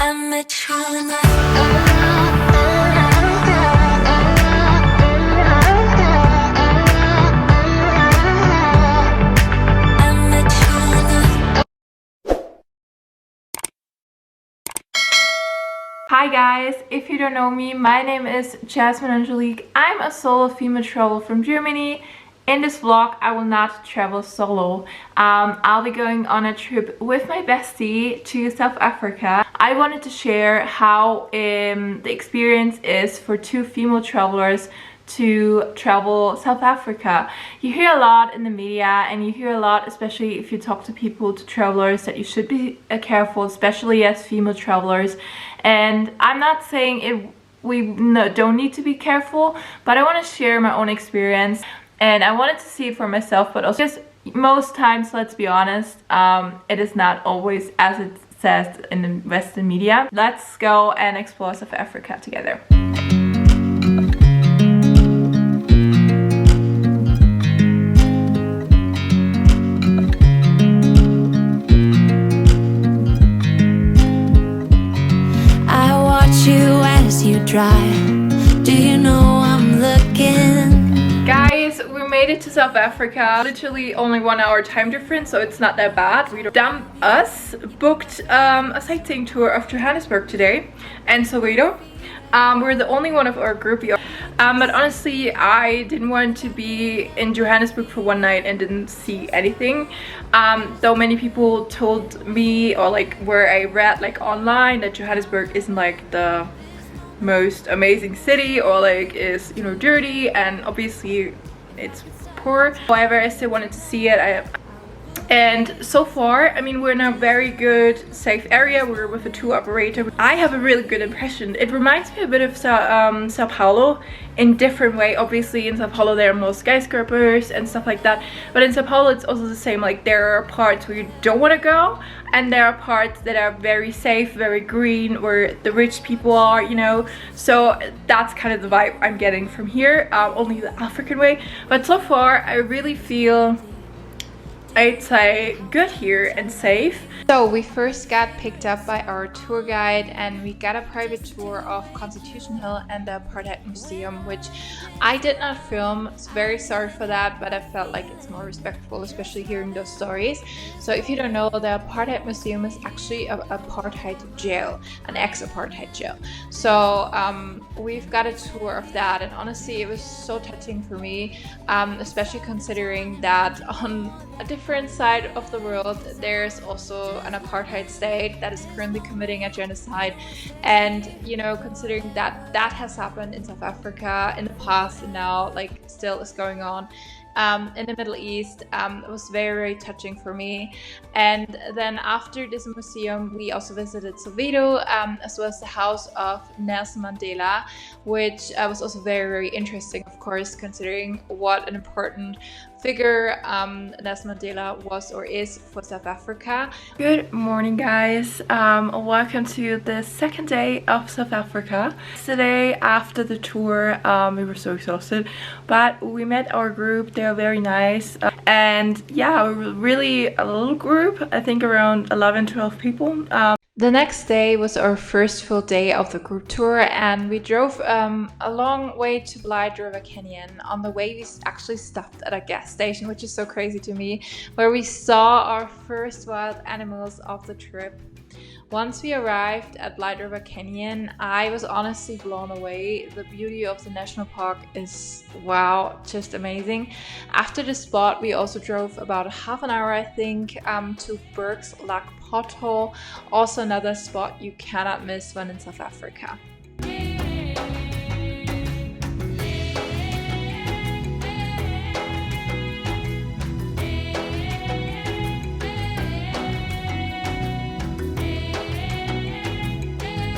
Hi guys, if you don't know me, my name is Jazmin Angelique. I'm a solo female traveler from Germany. In this vlog, I will not travel solo. I'll be going on a trip with my bestie to South Africa. I wanted to share how the experience is for two female travelers to travel South Africa. You hear a lot in the media, and you hear a lot, especially if you talk to people, to travelers, that you should be careful, especially as female travelers. And I'm not saying don't need to be careful, but I want to share my own experience, and I wanted to see it for myself, but also just most times, let's be honest, it is not always as it says in the Western media. Let's go and explore South Africa together. Do you know I'm looking? Guys, we made it to South Africa. Literally only 1 hour time difference, so it's not that bad. Us booked a sightseeing tour of Johannesburg today and Soweto. We're the only one of our group. But honestly, I didn't want to be in Johannesburg for one night and didn't see anything. Though many people told me, or like where I read like online, that Johannesburg isn't like the most amazing city, or like is, you know, dirty, and obviously it's poor. However, I still wanted to see it. And so far, I mean, we're in a very good, safe area. We're with a tour operator. I have a really good impression. It reminds me a bit of Sao Paulo in different way. Obviously, in Sao Paulo there are more skyscrapers and stuff like that. But in Sao Paulo, it's also the same. Like, there are parts where you don't want to go, and there are parts that are very safe, very green, where the rich people are, you know. So that's kind of the vibe I'm getting from here. Only the African way. But so far, I really feel, I'd say, good here and safe. So we first got picked up by our tour guide, and we got a private tour of Constitution Hill and the Apartheid Museum, which I did not film. So very sorry for that, but I felt like it's more respectful, especially hearing those stories. So if you don't know, the Apartheid Museum is actually an apartheid jail, an ex-apartheid jail. So we've got a tour of that, and honestly it was so touching for me, especially considering that on a different side of the world there's also an apartheid state that is currently committing a genocide. And you know, considering that that has happened in South Africa in the past, and now like still is going on in the Middle East, it was very, very touching for me. And then after this museum, we also visited Soweto, as well as the house of Nelson Mandela, which was also very, very interesting, of course, considering what an important figure Nelson Mandela was or is for South Africa. Good morning, guys. Welcome to the second day of South Africa. Today, after the tour, we were so exhausted, but we met our group. They are very nice, and yeah, we were really a little group, I think around 11-12 people. The next day was our first full day of the group tour, and we drove a long way to Blyde River Canyon. On the way, we actually stopped at a gas station, which is so crazy to me, where we saw our first wild animals of the trip. Once we arrived at Blyde River Canyon, I was honestly blown away. The beauty of the national park is, wow, just amazing. After the spot, we also drove about half an hour, I think, to Berg's Lac Pothole, also another spot you cannot miss when in South Africa.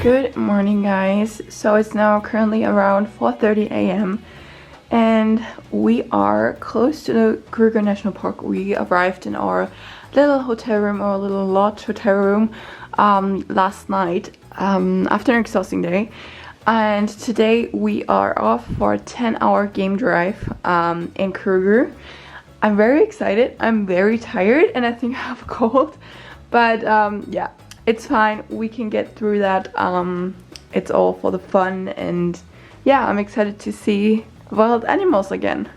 Good morning, guys. So it's now currently around 4:30 a.m. and we are close to the Kruger National Park. We arrived in our little hotel room, or little lodge hotel room, last night after an exhausting day, and today we are off for a 10-hour game drive in Kruger. I'm very excited. I'm very tired, and I think I have a cold, but yeah, it's fine, we can get through that. It's all for the fun, and yeah, I'm excited to see wild animals again.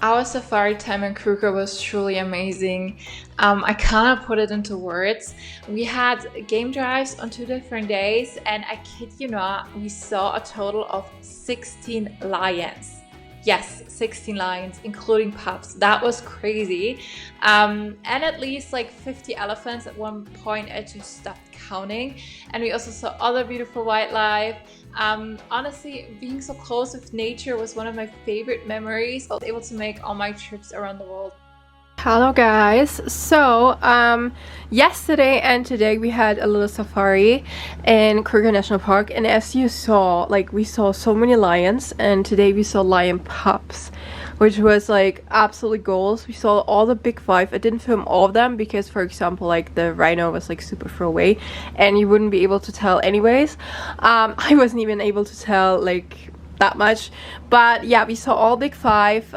Our safari time in Kruger was truly amazing. I cannot put it into words. We had game drives on 2 different days, and I kid you not, we saw a total of 16 lions. Yes, 16 lions, including pups. That was crazy. And at least like 50 elephants. At one point I just stopped counting. And we also saw other beautiful wildlife. Honestly, being so close with nature was one of my favorite memories. I was able to make all my trips around the world. Hello guys, so yesterday and today we had a little safari in Kruger National Park, and as you saw, like, we saw so many lions, and today we saw lion pups, which was like absolutely goals. We saw all the big five. I didn't film all of them because, for example, like the rhino was like super far away and you wouldn't be able to tell anyways. I wasn't even able to tell like that much, but yeah, we saw all big five.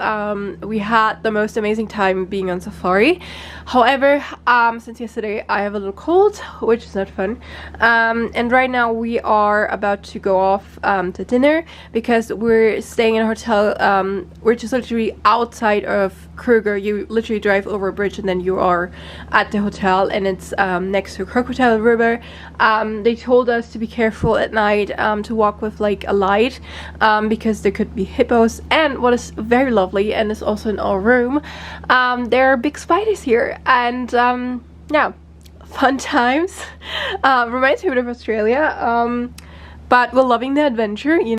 We had the most amazing time being on safari. However, since yesterday I have a little cold, which is not fun, and right now we are about to go off to dinner because we're staying in a hotel. We're just literally outside of Kruger. You literally drive over a bridge and then you are at the hotel, and it's next to Kruger River. They told us to be careful at night, to walk with like a light, because there could be hippos, and what is very lovely and is also in our room, there are big spiders here, and yeah, fun times. Reminds me a bit of Australia, but we're loving the adventure, you know.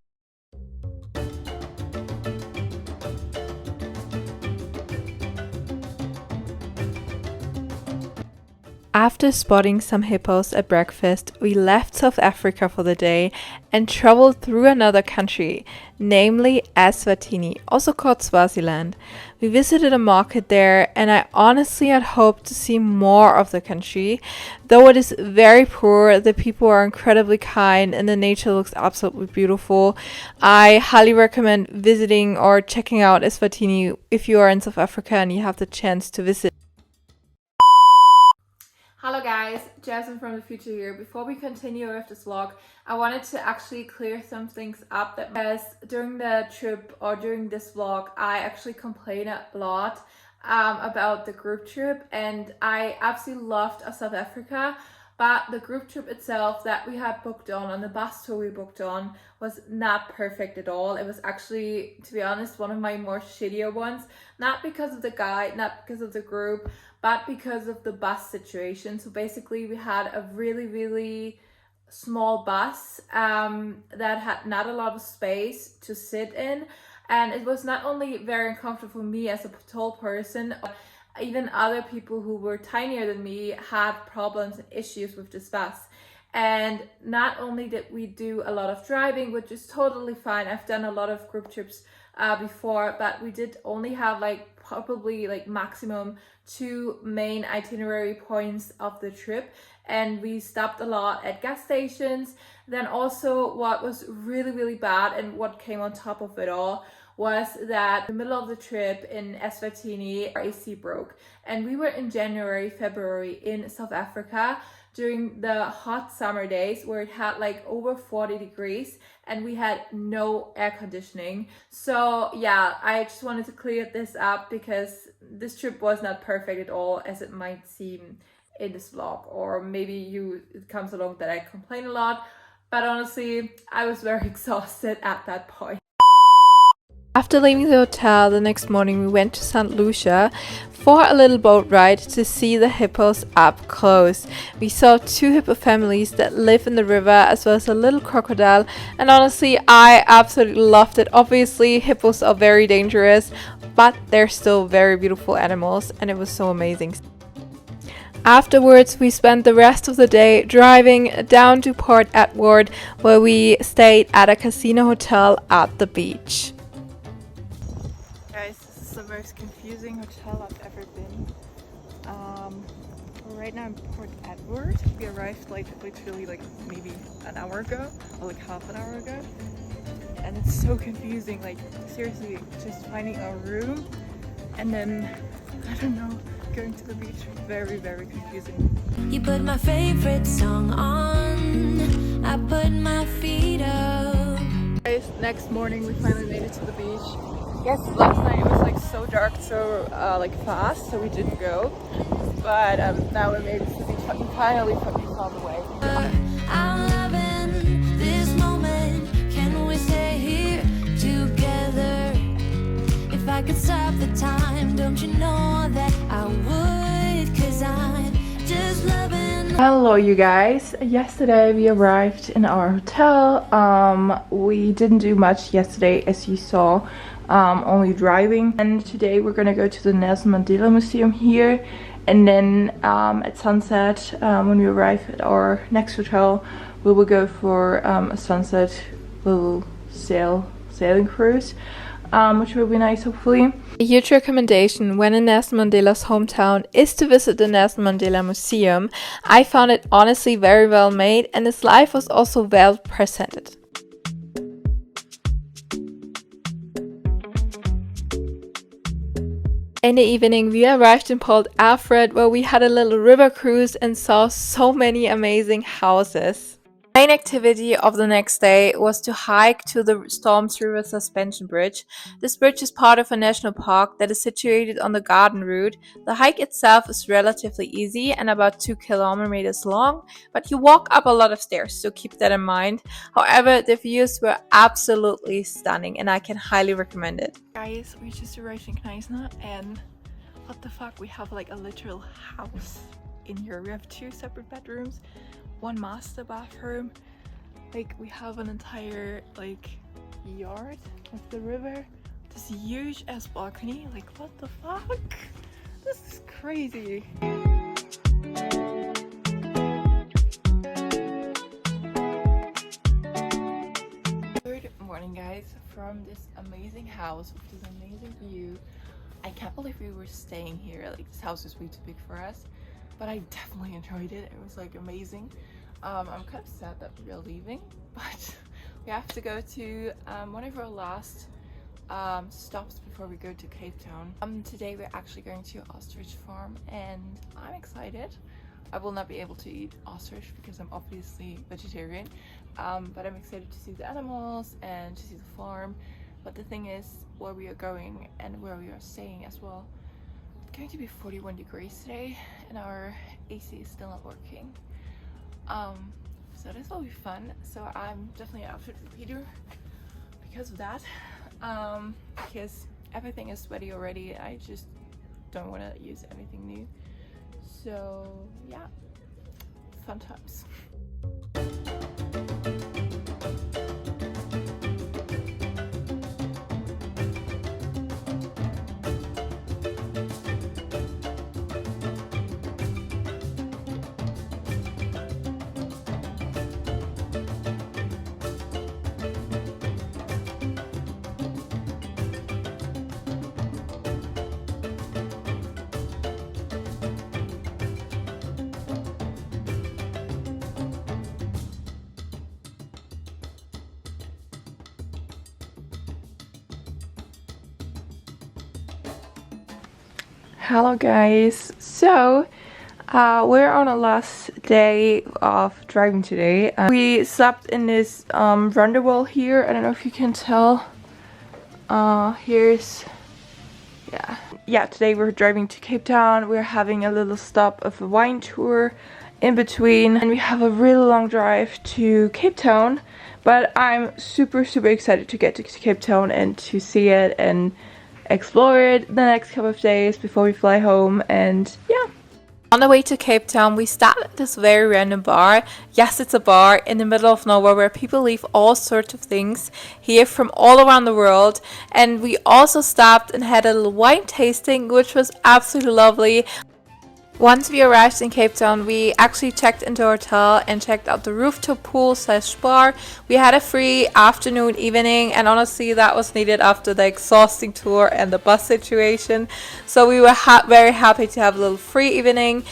After spotting some hippos at breakfast, we left South Africa for the day and traveled through another country, namely Eswatini, also called Swaziland. We visited a market there, and I honestly had hoped to see more of the country. Though it is very poor, the people are incredibly kind and the nature looks absolutely beautiful. I highly recommend visiting or checking out Eswatini if you are in South Africa and you have the chance to visit. Hello guys, Jasmine from the future here. Before we continue with this vlog, I wanted to actually clear some things up, that because during the trip or during this vlog I actually complain a lot about the group trip, and I absolutely loved South Africa, but the group trip itself that we had booked on the bus tour we booked on, was not perfect at all. It was actually, to be honest, one of my more shittier ones, not because of the guide, not because of the group, but because of the bus situation. So basically we had a really small bus that had not a lot of space to sit in, and it was not only very uncomfortable for me as a tall person, even other people who were tinier than me had problems and issues with this bus. And not only did we do a lot of driving, which is totally fine, I've done a lot of group trips before, but we did only have like probably like maximum 2 main itinerary points of the trip, and we stopped a lot at gas stations. Then also what was really bad, and what came on top of it all, was that in the middle of the trip in Eswatini our AC broke, and we were in January, February in South Africa during the hot summer days where it had like over 40 degrees and we had no air conditioning. So yeah, I just wanted to clear this up because this trip was not perfect at all, as it might seem in this vlog, or maybe it comes along that I complain a lot, but honestly I was very exhausted at that point. After leaving the hotel the next morning, we went to St. Lucia for a little boat ride to see the hippos up close. We saw 2 hippo families that live in the river, as well as a little crocodile, and honestly I absolutely loved it. Obviously hippos are very dangerous, but they're still very beautiful animals, and it was so amazing. Afterwards, we spent the rest of the day driving down to Port Edward, where we stayed at a casino hotel at the beach. Guys, this is the most confusing hotel I've ever been. We're right now in Port Edward. We arrived like literally like maybe an hour ago, or like half an hour ago, and it's so confusing. Like seriously, just finding a room, and then I don't know, going to the beach. Very, very confusing. You put my favorite song on. I put my feet up. Guys, next morning we finally made it to the beach. Yes, last night it was like so dark, so like fast, so we didn't go. But now we made it to the beach. We finally found the way. I'm loving this moment. Can we stay here together? If I could stop the time, don't you know that I would? 'Cause I'm just loving. Hello you guys. Yesterday we arrived in our hotel. We didn't do much yesterday, as you saw, only driving. And today we're gonna go to the Nelson Mandela Museum here. And then at sunset, when we arrive at our next hotel, we will go for a sunset little sailing cruise, which will be nice, hopefully. A huge recommendation when in Nelson Mandela's hometown is to visit the Nelson Mandela Museum. I found it honestly very well made, and his life was also well presented. In the evening, we arrived in Port Alfred, where we had a little river cruise and saw so many amazing houses. The main activity of the next day was to hike to the Storms River Suspension Bridge. This bridge is part of a national park that is situated on the garden route. The hike itself is relatively easy and about 2 kilometers long, but you walk up a lot of stairs, so keep that in mind. However, the views were absolutely stunning and I can highly recommend it. Guys, we just arrived in Knysna and what the fuck, we have like a literal house in here. We have 2 separate bedrooms, 1 master bathroom. Like, we have an entire like yard with the river, this huge ass balcony. Like, what the fuck, this is crazy. Good morning guys, from this amazing house with this amazing view. I can't believe we were staying here. Like, this house is way too big for us, but I definitely enjoyed it. It was like amazing. I'm kind of sad that we are leaving, but we have to go to one of our last stops before we go to Cape Town. Today we're actually going to Ostrich farm and I'm excited. I will not be able to eat ostrich because I'm obviously vegetarian, but I'm excited to see the animals and to see the farm. But the thing is, where we are going and where we are staying as well, it's going to be 41 degrees today and our AC is still not working. So this will be fun. So I'm definitely an outfit repeater because of that, because everything is sweaty already. I just don't want to use anything new. So yeah, fun times. Hello guys, so we're on our last day of driving today. We slept in this roundabout here. I don't know if you can tell. Today we're driving to Cape Town. We're having a little stop of a wine tour in between, and we have a really long drive to Cape Town, but I'm super excited to get to Cape Town and to see it and explore it the next couple of days before we fly home. And yeah, on the way to Cape Town we stopped at this very random bar. Yes, it's a bar in the middle of nowhere where people leave all sorts of things here from all around the world, and we also stopped and had a little wine tasting, which was absolutely lovely. Once we arrived in Cape Town, we actually checked into our hotel and checked out the rooftop pool / bar. We had a free afternoon, evening, and honestly that was needed after the exhausting tour and the bus situation. So we were very happy to have a little free evening.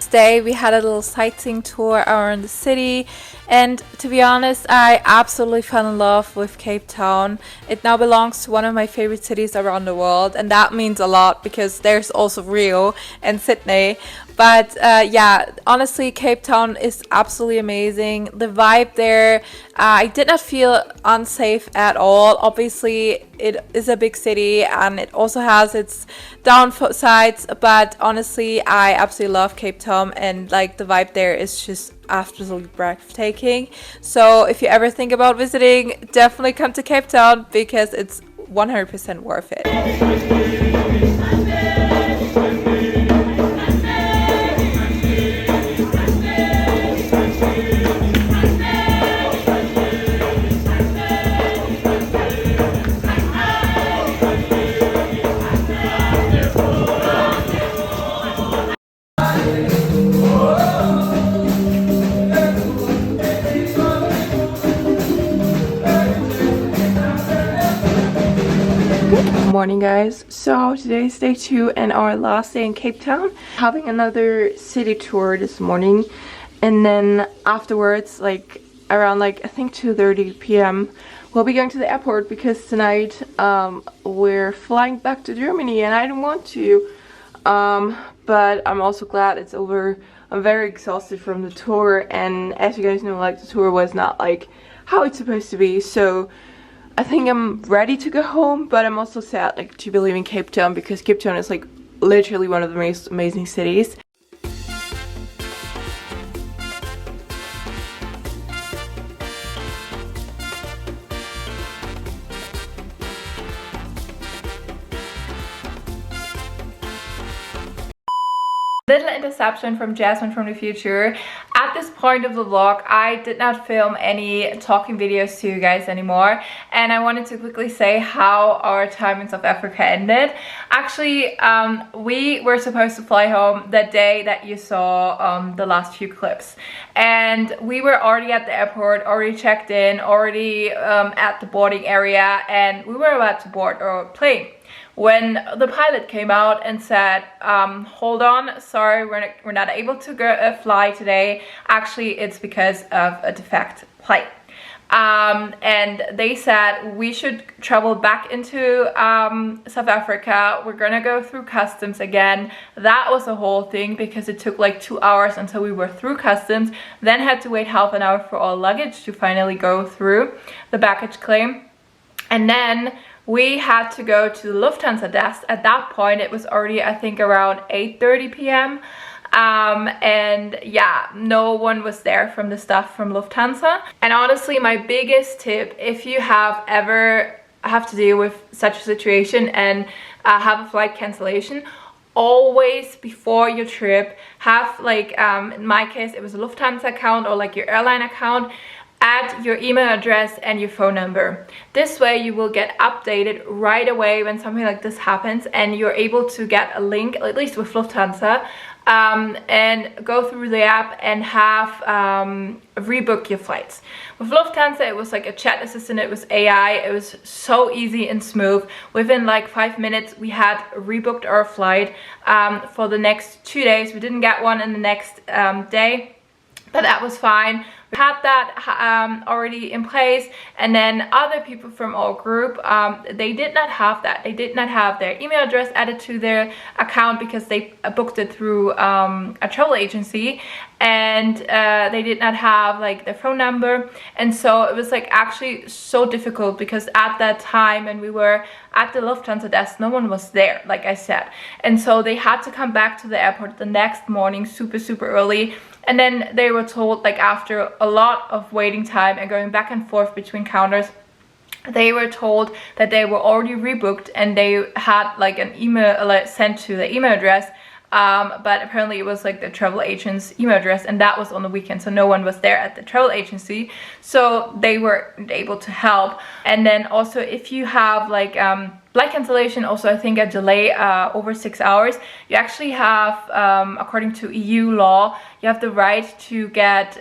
Day we had a little sightseeing tour around the city, and to be honest, I absolutely fell in love with Cape Town. It now belongs to one of my favorite cities around the world, and that means a lot because there's also Rio and Sydney. But yeah, honestly, Cape Town is absolutely amazing. The vibe there, I did not feel unsafe at all. Obviously, it is a big city and it also has its downsides, but honestly, I absolutely love Cape Town, and like the vibe there is just absolutely breathtaking. So if you ever think about visiting, definitely come to Cape Town because it's 100% worth it. Morning guys, so today's day 2 and our last day in Cape Town, having another city tour this morning, and then afterwards, like around I think 2:30 p.m. we'll be going to the airport because tonight we're flying back to Germany and I don't want to, but I'm also glad it's over. I'm very exhausted from the tour, and as you guys know, like the tour was not like how it's supposed to be, so I think I'm ready to go home, but I'm also sad like to be leaving Cape Town because Cape Town is like literally one of the most amazing cities. Little interception from Jazmin from the future. At this point of the vlog, I did not film any talking videos to you guys anymore, and I wanted to quickly say how our time in South Africa ended. Actually, we were supposed to fly home the day that you saw the last few clips, and we were already at the airport, already checked in, already at the boarding area, and we were about to board our plane when the pilot came out and said, hold on, sorry, we're not able to go fly today. Actually, it's because of a defect flight. And they said we should travel back into South Africa. We're gonna go through customs again. That was the whole thing because it took like 2 hours until we were through customs, then had to wait half an hour for all luggage to finally go through the baggage claim. And then we had to go to the Lufthansa desk. At that point, it was already, I think, around 8:30 p.m. And yeah, no one was there from the staff from Lufthansa. And honestly, my biggest tip, if you ever have to deal with such a situation and have a flight cancellation, always before your trip have like, in my case, it was a Lufthansa account or like your airline account, add your email address and your phone number. This way you will get updated right away when something like this happens, and you're able to get a link, at least with Lufthansa, and go through the app and have rebook your flights. With Lufthansa, it was like a chat assistant, it was AI, it was so easy and smooth. Within like 5 minutes we had rebooked our flight for the next 2 days. We didn't get one in the next day, but that was fine. We had that already in place, and then other people from our group, they did not have that. They did not have their email address added to their account because they booked it through a travel agency, and they did not have like their phone number. And so it was like actually so difficult because at that time when we were at the Lufthansa desk, no one was there, like I said, and so they had to come back to the airport the next morning super early. And then they were told, like after a lot of waiting time and going back and forth between counters, they were told that they were already rebooked and they had like an email sent to the email address, but apparently it was like the travel agent's email address, and that was on the weekend, so no one was there at the travel agency, so they weren't able to help. And then also if you have like flight cancellation, also I think a delay over 6 hours, you actually have, according to EU law, you have the right to get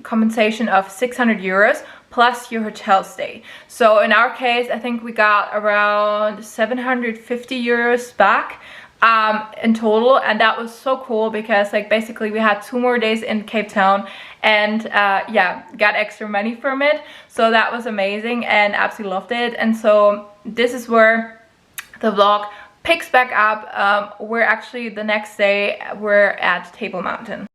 compensation of 600 euros plus your hotel stay. So in our case, I think we got around 750 euros back. in total, and that was so cool because like basically we had 2 more days in Cape Town and yeah, got extra money from it. So that was amazing and absolutely loved it. And so this is where the vlog picks back up. We're actually the next day we're at Table Mountain.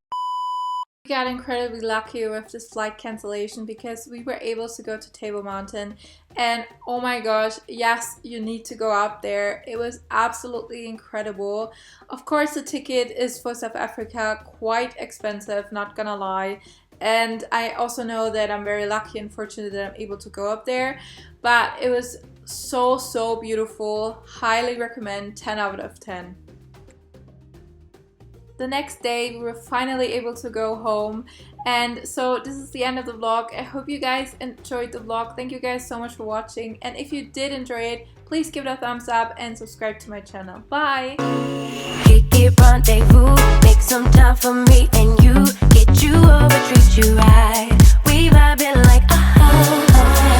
We got incredibly lucky with this flight cancellation because we were able to go to Table Mountain, and oh my gosh, yes, you need to go up there. It was absolutely incredible. Of course, the ticket is for South Africa quite expensive, not gonna lie, and I also know that I'm very lucky and fortunate that I'm able to go up there, but it was so beautiful. Highly recommend, 10 out of 10. The next day we were finally able to go home, and so this is the end of the vlog. I hope you guys enjoyed the vlog. Thank you guys so much for watching, and if you did enjoy it, please give it a thumbs up and subscribe to my channel. Bye! Rendezvous, make some time for me and you, get you over, treat you right. We vibing like